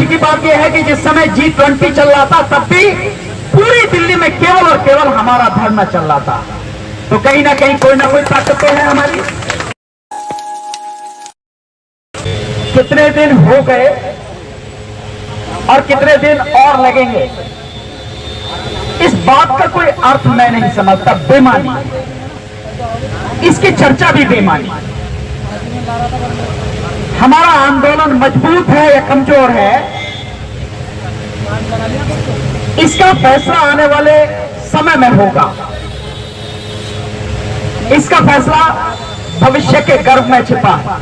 की बात यह है कि जिस समय G20 चल रहा था तब भी पूरी दिल्ली में केवल और केवल हमारा धरना चल रहा था। तो कहीं ना कहीं कोई ना कोई ताकत तो है हमारी। कितने दिन हो गए और कितने दिन और लगेंगे, इस बात का कोई अर्थ मैं नहीं समझता। बेमानी, इसकी चर्चा भी बेमानी। हमारा आंदोलन मजबूत है या कमजोर है, इसका फैसला आने वाले समय में होगा। इसका फैसला भविष्य के गर्भ में छिपा है।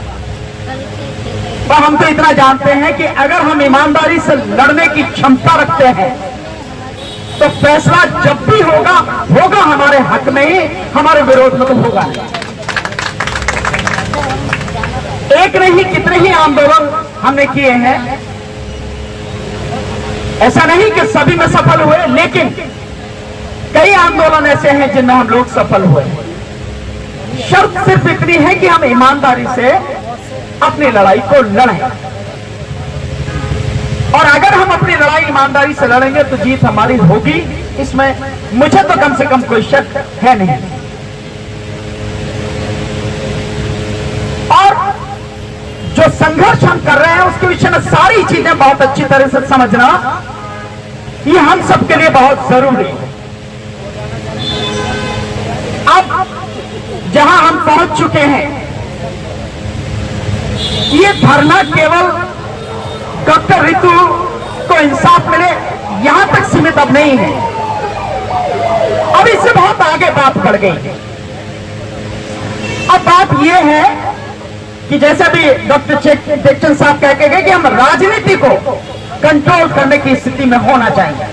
पर हम तो इतना जानते हैं कि अगर हम ईमानदारी से लड़ने की क्षमता रखते हैं तो फैसला जब भी होगा होगा हमारे हक में ही, हमारे विरोध में तो होगा नहीं। एक नहीं कितने ही आंदोलन हमने किए हैं। ऐसा नहीं कि सभी में सफल हुए, लेकिन कई आंदोलन ऐसे हैं जिनमें हम लोग सफल हुए। शर्त सिर्फ इतनी है कि हम ईमानदारी से अपनी लड़ाई को लड़ें, और अगर हम अपनी लड़ाई ईमानदारी से लड़ेंगे तो जीत हमारी होगी। इसमें मुझे तो कम से कम कोई शक है नहीं। और जो संघर्ष हम कर रहे हैं उसके विषय में सारी चीजें बहुत अच्छी तरह से समझना ये हम सबके लिए बहुत जरूरी है। अब जहां हम पहुंच चुके हैं, ये धरना केवल डॉक्टर रितु को इंसाफ मिले यहां तक सीमित अब नहीं है। अब इससे बहुत आगे बात बढ़ गई। अब बात यह है कि जैसे भी डॉक्टर चेतन साहब कह के गए कि हम राजनीति को कंट्रोल करने की स्थिति में होना चाहिए।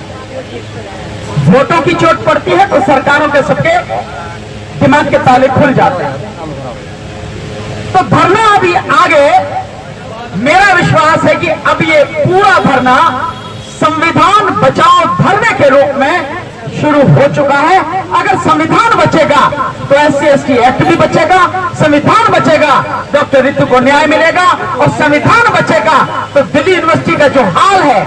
वोटों की चोट पड़ती है तो सरकारों के सबके दिमाग के ताले खुल जाते हैं। तो धरना अभी आगे, मेरा विश्वास है कि अब ये पूरा धरना संविधान बचाओ धरने के रूप में शुरू हो चुका है। अगर संविधान बचेगा तो SC/ST एक्ट भी बचेगा, संविधान बचेगा डॉक्टर रितु को न्याय मिलेगा, और संविधान बचेगा तो दिल्ली यूनिवर्सिटी का जो हाल है,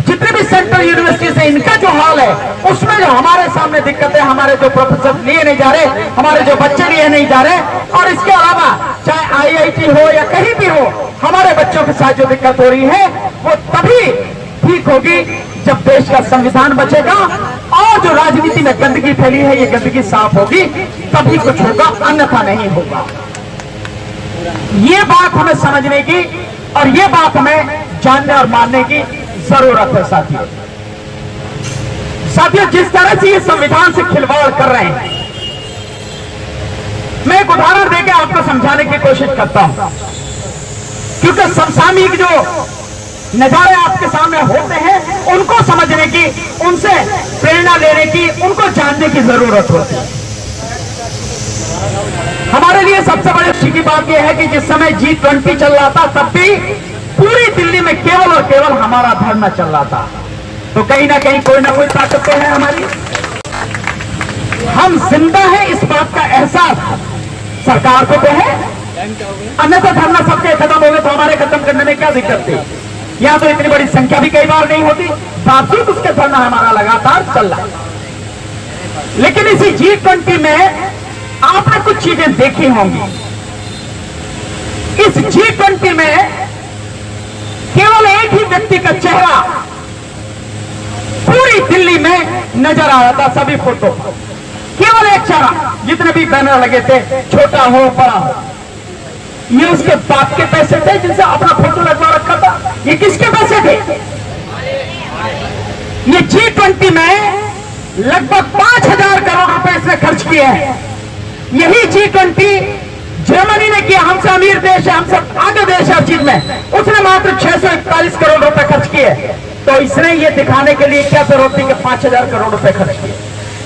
जितने भी सेंट्रल यूनिवर्सिटी से इनका जो हाल है, उसमें जो हमारे सामने दिक्कतें, हमारे जो प्रोफेसर लिए नहीं जा रहे, हमारे जो बच्चे लिए नहीं जा रहे, और इसके अलावा चाहे IIT हो या कहीं भी हो, हमारे बच्चों के साथ जो दिक्कत हो रही है वो तभी ठीक होगी जब देश का संविधान बचेगा और जो राजनीति में गंदगी फैली है ये गंदगी साफ होगी, तभी कुछ होगा, अन्यथा नहीं होगा। ये बात हमें समझने की और ये बात हमें जानने और मानने की जरूरत है। साथियों, जिस तरह से ये संविधान से खिलवाड़ कर रहे हैं, मैं एक उदाहरण देकर आपको समझाने की कोशिश करता हूं, क्योंकि समसामयिक जो नजारे आपके सामने होते हैं उनको समझने की, उनसे प्रेरणा लेने की, उनको जानने की जरूरत होती है। हमारे लिए सबसे बड़ी खुशी की बात यह है कि जिस समय G20 चल रहा था तब भी पूरी दिल्ली में केवल और केवल हमारा धरना चल रहा था। तो कहीं ना कहीं कोई ना कोई ताकत तो है हमारी। हम जिंदा हैं, इस बात का एहसास सरकार को तो है, अन्यथा धरना सबके खत्म हो गए तो हमारे खत्म करने में क्या दिक्कत थी। यहां तो इतनी बड़ी संख्या भी कई बार नहीं होती, बावजूद उसके धरना हमारा लगातार चल रहा है। लेकिन इसी G20 में आपने कुछ चीजें देखी होंगी। इस G20 में केवल एक ही व्यक्ति का चेहरा पूरी दिल्ली में नजर आ रहा था, सभी फोटो, केवल एक चेहरा। जितने भी बैनर लगे थे, छोटा हो बड़ा हो, ये उसके बाप के पैसे थे जिनसे अपना फोटो लगवा रखा था। ये किसके पैसे थे? ये G20 में लगभग 5,000 करोड़ रुपए इसने खर्च किए हैं। यही G20 जर्मनी ने किया, हमसे अमीर देश है, हमसे आगे देश है हर चीज में, उसने मात्र 641 करोड़ रुपए खर्च किए। तो इसने ये दिखाने के लिए क्या जरूरत थी कि 5,000 करोड़ रुपए खर्च किए।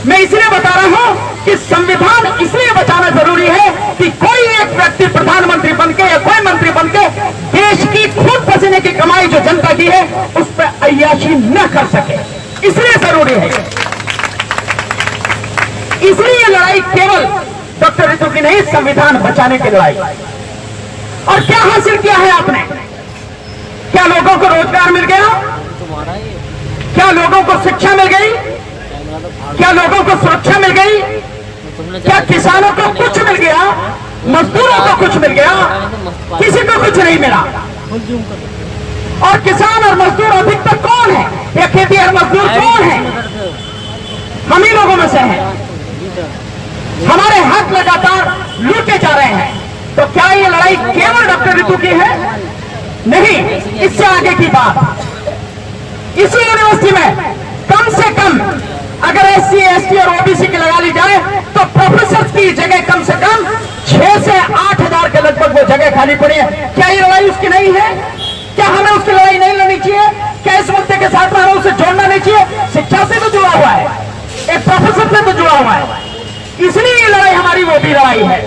मैं इसलिए बता रहा हूं कि संविधान इसलिए बचाना जरूरी है कि कोई एक व्यक्ति प्रधानमंत्री बनके या कोई मंत्री बनके देश की खून पसीने की कमाई जो जनता की है उस पर अय्याशी न कर सके, इसलिए जरूरी है। इसलिए ये लड़ाई केवल डॉक्टर रितु की नहीं, संविधान बचाने की लड़ाई। और क्या हासिल किया है आपने? क्या लोगों को रोजगार मिल गया? किसानों को कुछ मिल गया, मजदूरों को कुछ मिल गया, किसी को कुछ नहीं मिला। और किसान और मजदूर अधिक तक कौन है? ये खेती और मजदूर कौन है? हम ही लोगों में से हैं। हमारे हक लगातार लूटे जा रहे हैं। तो क्या ये लड़ाई केवल डॉक्टर रितु की है? नहीं, इससे आगे की बात। इसी यूनिवर्सिटी में कम से कम अगर SC, ST और OBC की लगा ली जाए तो प्रोफेसर की जगह कम से कम 6 से 8 हजार के लगभग वो जगह खाली पड़ी है। क्या ये लड़ाई उसकी नहीं है? क्या हमें उसकी लड़ाई नहीं लड़नी चाहिए? क्या इस मुद्दे के साथ में हमें उसे जोड़ना नहीं चाहिए? शिक्षा से तो जुड़ा हुआ है, एक प्रोफेसर से तो जुड़ा हुआ है, इसलिए ये लड़ाई हमारी वो भी लड़ाई है।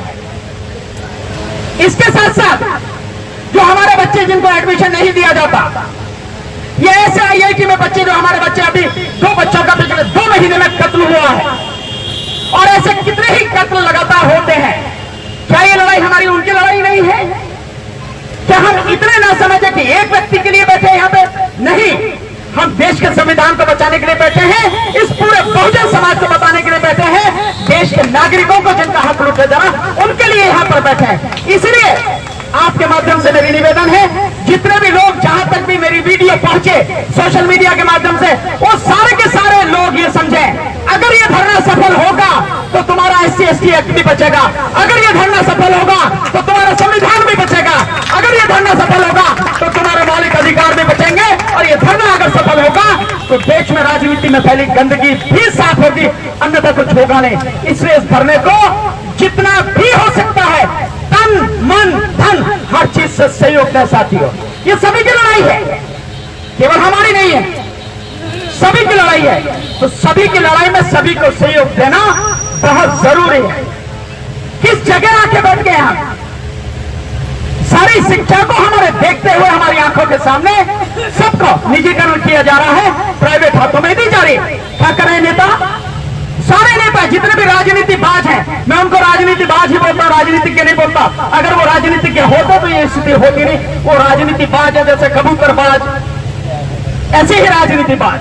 इसके साथ साथ जो हमारे बच्चे जिनको एडमिशन नहीं दिया जाता, ये ऐसे IIT में बच्चे जो हमारे बच्चे अभी 2 बच्चों का पिछले 2 महीने में कत्ल हुआ है, और ऐसे कितने ही कत्ल लगातार होते हैं। क्या ये लड़ाई हमारी उनकी लड़ाई नहीं है? क्या हम इतने ना समझे कि एक व्यक्ति के लिए बैठे यहां पे? नहीं, हम देश के संविधान को बचाने के लिए बैठे हैं, इस पूरे बहुजन समाज को बचाने के लिए बैठे हैं, देश के नागरिकों को जिनका हक लूटे जा रहा उनके लिए यहां पर बैठे हैं। इसलिए आपके माध्यम से मेरी निवेदन है, जितने भी लोग जहां तक भी मेरी वीडियो पहुंचे सोशल मीडिया के माध्यम से, वो सारे के सारे लोग ये समझें, अगर ये धरना सफल होगा तो तुम्हारा SC, ST एक्ट भी बचेगा, अगर ये धरना सफल होगा तो तुम्हारा संविधान भी बचेगा, अगर ये धरना सफल होगा तो तुम्हारे मौलिक अधिकार भी बचेंगे, और ये धरना अगर सफल होगा तो देश में राजनीति में फैली गंदगी भी साफ होगी, अन्यथा कुछ होगा नहीं। इसलिए इस धरने को जितना भी हो सकता है तन मन धन हर चीज से सहयोग दें साथियों। ये सभी की लड़ाई है, केवल हमारी नहीं है, सभी की लड़ाई है। तो सभी की लड़ाई में सभी को सहयोग देना बहुत जरूरी है। किस जगह आके बैठ गए हम? सारी शिक्षा को हमारे देखते हुए हमारी आंखों के सामने सबको निजीकरण किया जा रहा है, प्राइवेट हाथों में दी जा रही है। क्या करें नेता? सारे नेता जितने भी राजनीतिबाज हैं, मैं उनको राजनीतिबाज ही बोलता, राजनीतिक के नहीं बोलता। अगर वो राजनीतिक के होते तो ये स्थिति होती नहीं। वो राजनीतिबाज है जैसे कबूतरबाज, ऐसे ही राजनीतिबाज।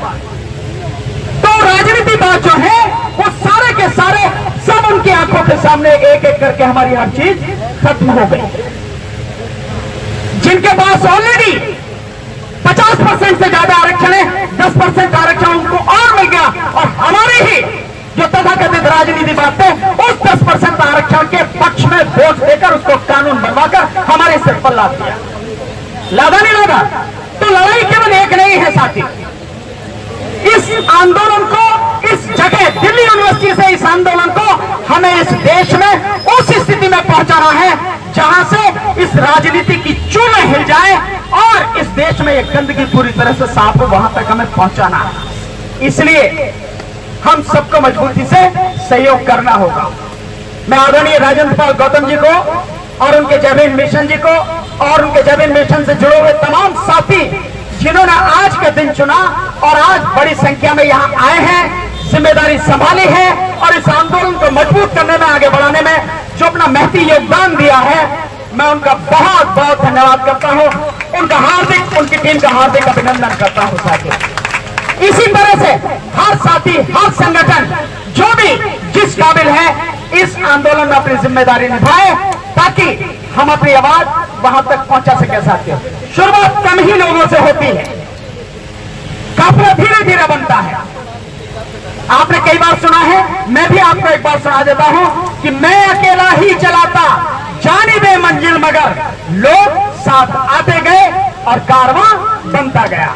तो राजनीतिबाज जो है वो सारे के सारे सब उनकी आंखों के सामने एक एक करके हमारी हर चीज खत्म हो गई। जिनके पास ऑलरेडी 50% से ज्यादा आरक्षण है, 10% आरक्षण उनको और मिल गया, और हमारे ही जो तथाकथित राजनीति बात है उस 10% आरक्षण के पक्ष में वोट देकर उसको कानून बनवाकर हमारे सिर पर लाद दिया। लादा नहीं लादा? तो लड़ाई केवल एक नहीं है साथी। इस आंदोलन को, इस जगह दिल्ली यूनिवर्सिटी से इस आंदोलन को हमें इस देश में उस स्थिति में पहुंचाना है जहां से इस राजनीति की चूल्हे हिल जाए और इस देश में एक गंदगी पूरी तरह से साफ हो, वहां तक हमें पहुंचाना है। इसलिए हम सबको मजबूती से सहयोग करना होगा। मैं आदरणीय राजेंद्र पाल गौतम जी को और उनके जय भीम मिशन जी को और उनके जय भीम मिशन से जुड़े हुए तमाम साथी जिन्होंने आज का दिन चुना और आज बड़ी संख्या में यहाँ आए हैं, जिम्मेदारी संभाली है और इस आंदोलन को मजबूत करने में, आगे बढ़ाने में जो अपना महती योगदान दिया है, मैं उनका बहुत बहुत धन्यवाद करता हूं। उनका हार्दिक, उनकी टीम का हार्दिक अभिनंदन करता हूं साथियों। इसी तरह से हर साथी, हर संगठन जो भी जिस काबिल है, इस आंदोलन में अपनी जिम्मेदारी निभाए ताकि हम अपनी आवाज वहां तक पहुंचा सके साथियों। शुरुआत कम ही लोगों से होती है, काफिला धीरे धीरे बनता है। आपने कई बार सुना है, मैं भी आपको एक बार सुना देता हूं कि मैं अकेला ही चलाता जानिबे मंजिल, मगर लोग साथ आते गए और कारवां बनता गया।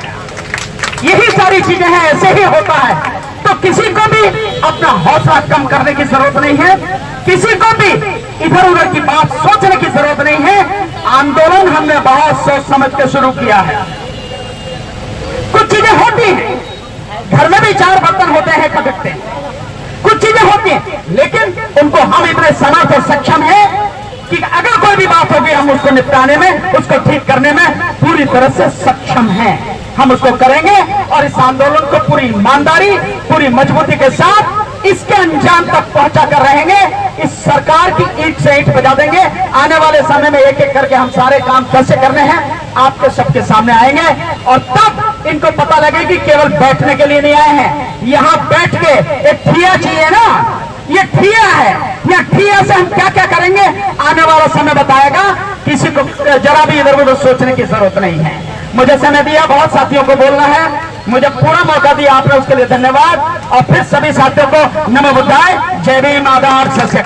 यही सारी चीजें हैं, ऐसे ही होता है। तो किसी को भी अपना हौसला कम करने की जरूरत नहीं है, किसी को भी इधर उधर की बात सोचने की जरूरत नहीं है। आंदोलन हमने बहुत सोच समझ के शुरू किया है। कुछ चीजें होती हैं, घर में भी 4 बर्तन होते हैं खटकते हैं, कुछ चीजें होती हैं, लेकिन उनको हम इतने समर्थ और सक्षम हैं कि अगर कोई भी बात होगी हम उसको निपटाने में, उसको ठीक करने में पूरी तरह से सक्षम हैं। हम उसको करेंगे और इस आंदोलन को पूरी ईमानदारी, पूरी मजबूती के साथ इसके अंजाम तक पहुंचा कर रहेंगे। इस सरकार की ईंट से ईंट बजा देंगे। आने वाले समय में एक एक करके हम सारे काम कैसे करने हैं आपके सबके सामने आएंगे, और तब इनको पता लगे कि केवल बैठने के लिए नहीं आए हैं। यहाँ बैठ के एक ठिया चाहिए ना, ये ठिया है, ये ठिया से हम क्या क्या करेंगे आने वाला समय बताएगा। किसी को जरा भी इधर उधर सोचने की जरूरत नहीं है। मुझे समय दिया, बहुत साथियों को बोलना है, मुझे पूरा मौका दिया आपने, उसके लिए धन्यवाद। और फिर सभी साथियों को नमो बुद्धाय, जय भीम, आदाब, सत श्री अकाल।